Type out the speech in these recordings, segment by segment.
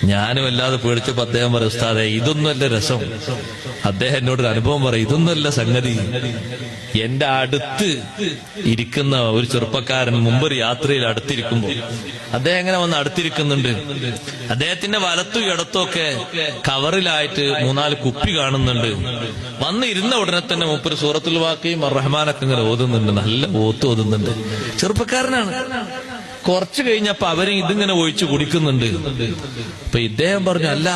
ഞാനും വല്ലാതെ പേടിച്ചപ്പോ അദ്ദേഹം പറയും, ഉസ്താദേ ഇതൊന്നുമല്ല രസം. അദ്ദേഹം എന്നോടൊരു അനുഭവം പറയും, ഇതൊന്നുമല്ല സംഗതി. എന്റെ അടുത്ത് ഇരിക്കുന്ന ഒരു ചെറുപ്പക്കാരൻ മുമ്പൊരു യാത്രയിൽ അടുത്തിരിക്കുമ്പോ അദ്ദേഹം എങ്ങനെ വന്ന് അടുത്തിരിക്കുന്നുണ്ട്. അദ്ദേഹത്തിന്റെ വലത്തും ഇടത്തും ഒക്കെ കവറിലായിട്ട് 3-4 കുപ്പി കാണുന്നുണ്ട്. വന്ന് ഇരുന്ന ഉടനെ തന്നെ മൂപ്പര് സൂറത്തുൽ വാഖിയും റഹ്മാനൊക്കെ ഇങ്ങനെ ഓതുന്നുണ്ട്. നല്ല ഓതുന്നുണ്ട്. ചെറുപ്പക്കാരനാണ്. കുറച്ചു കഴിഞ്ഞപ്പോ അവര് ഇതിങ്ങനെ ഒഴിച്ചു കുടിക്കുന്നുണ്ട്. അപ്പൊ ഇദ്ദേഹം പറഞ്ഞു, അല്ല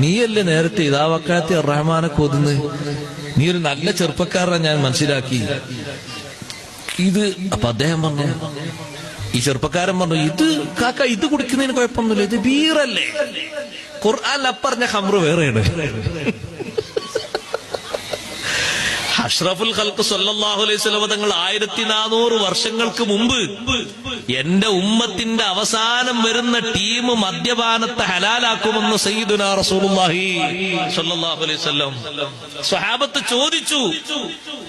നീയല്ലേ നേരത്തെ ഇതാ വക്കാത്തി റഹ്മാനൊക്കെ ഓതുന്നത്, നീ ഒരു നല്ല ചെറുപ്പക്കാരനെ ഞാൻ മനസ്സിലാക്കി ഇത്. അപ്പൊ അദ്ദേഹം പറഞ്ഞു, ഈ ചെറുപ്പക്കാരൻ പറഞ്ഞു, ഇത് കാക്ക ഇത് കുടിക്കുന്നതിന് കുഴപ്പമൊന്നുമില്ല, ഇത് ബീറല്ലേ, ഖുർആൻ അപ്പറഞ്ഞ ഖംറ് വേറെയാണ്. അഷ്റഫുൽ ഖൽഖ് സല്ലല്ലാഹു അലൈഹി വസല്ലം തങ്ങൾ 1400 വർഷങ്ങൾക്ക് മുമ്പ് എന്റെ ഉമ്മത്തിന്റെ അവസാനം വരുന്ന ടീം മദ്യപാനത്തെ ഹലാലാക്കുമെന്ന് സയ്യിദുനാ റസൂലുള്ളാഹി സല്ലല്ലാഹു അലൈഹി വസല്ലം സ്വഹാബത്ത് ചോദിച്ചു,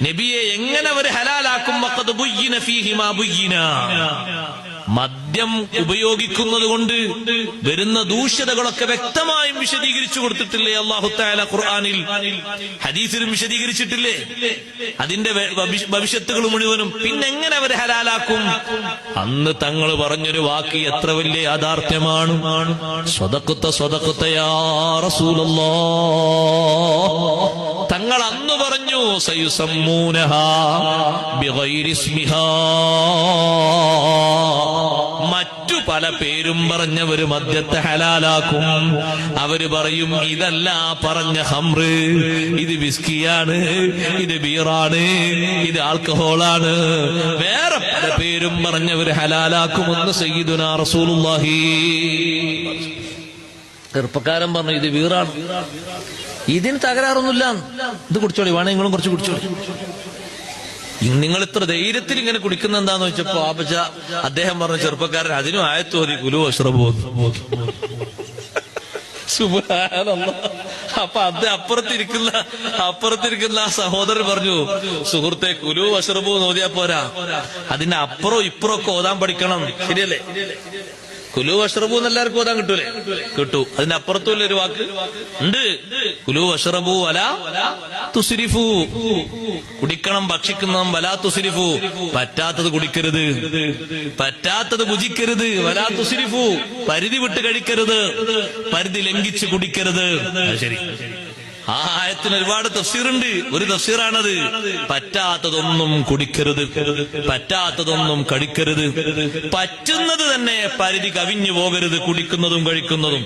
നബിയെ എങ്ങനെ അവർ ഹലാലാക്കും? വഖദ് ബുയ്യിന ഫീഹി മാ ബുയ്യിന. മദ്യം ഉപയോഗിക്കുന്നത് കൊണ്ട് വരുന്ന ദൂഷ്യതകളൊക്കെ വ്യക്തമായും വിശദീകരിച്ചു കൊടുത്തിട്ടില്ലേ അല്ലാഹു തആല ഖുർആനിൽ, ഹദീസിലും വിശദീകരിച്ചിട്ടില്ലേ അതിന്റെ ഭവിഷ്യത്തുകൾ മുഴുവനും? പിന്നെങ്ങനെ അവർ ഹലാലാക്കും? അന്ന് തങ്ങൾ പറഞ്ഞൊരു വാക്ക് എത്ര വലിയ യാഥാർത്ഥ്യമാണ്. സ്വദഖത യാ റസൂലല്ലാഹ്. തങ്ങൾ അന്ന് പറഞ്ഞു, സയുസമ്മൂനഹാ ബിഗൈരി ഇസ്മിഹാ. മറ്റു പല പേരും പറഞ്ഞവര് മദ്യത്തെ ഹലാലാക്കും. അവര് പറയും, ഇതല്ല പറഞ്ഞ ഖംറ്, ഇത് വിസ്കിയാണ്, ഇത് ബീറാണ്, ഇത് ആൽക്കഹോളാണ്. വേറെ പല പേരും പറഞ്ഞവര് ഹലാലാക്കുമെന്ന് സയ്യിദുനാ റസൂലുള്ളാഹി. ചെറുപ്പക്കാരൻ പറഞ്ഞു, ഇത് ബീറാണ്, ഇതിന് തകരാറൊന്നുമില്ല, ഇത് കുടിച്ചോളി, വേണേ നിങ്ങളും കുറച്ച് കുടിച്ചോളി. നിങ്ങൾ ഇത്ര ധൈര്യത്തിൽ ഇങ്ങനെ കുടിക്കുന്ന എന്താന്ന് വെച്ചപ്പോ അദ്ദേഹം പറഞ്ഞ ചെറുപ്പക്കാരൻ, അതിനും ആയത്ത് ഓതി, കുലു വഷ്റബൂ. സുബ്ഹാനല്ലാഹ്. അപ്പൊ അപ്പുറത്തിരിക്കുന്ന ആ സഹോദരൻ പറഞ്ഞു, സുഹൃത്തെ കുലു വഷ്റബൂ ഓതിയാ പോരാ, അതിന്റെ അപ്പുറം ഇപ്പുറം ഒക്കെ ഓതാൻ പഠിക്കണം. ശരിയല്ലേ? കുലു വഷ്റബൂ എല്ലാവർക്കും ഓതാൻ കിട്ടൂലേ? കിട്ടു. അതിന്റെ അപ്പുറത്തുള്ള ഒരു വാക്ക് ഉണ്ട്, കുലു വഷ്റബൂ വലാ തുസ്രിഫു. കുടിക്കണം, ഭക്ഷിക്കണം, വലാ തുസ്രിഫു. പറ്റാത്തത് കുടിക്കരുത്, പറ്റാത്തത് ഭുജിക്കരുത്. വലാ തുസ്രിഫു, പരിധി വിട്ട് കഴിക്കരുത്, പരിധി ലംഘിച്ച് കുടിക്കരുത്. ശരി, ആ ആയത്തിന് ഒരുപാട് തഫ്സീറുണ്ട്. ഒരു തഫ്സീറാണത്, പറ്റാത്തതൊന്നും കുടിക്കരുത്, പറ്റാത്തതൊന്നും കഴിക്കരുത്, പറ്റുന്നത് തന്നെ പരിധി കവിഞ്ഞു പോകരുത് കുടിക്കുന്നതും കഴിക്കുന്നതും.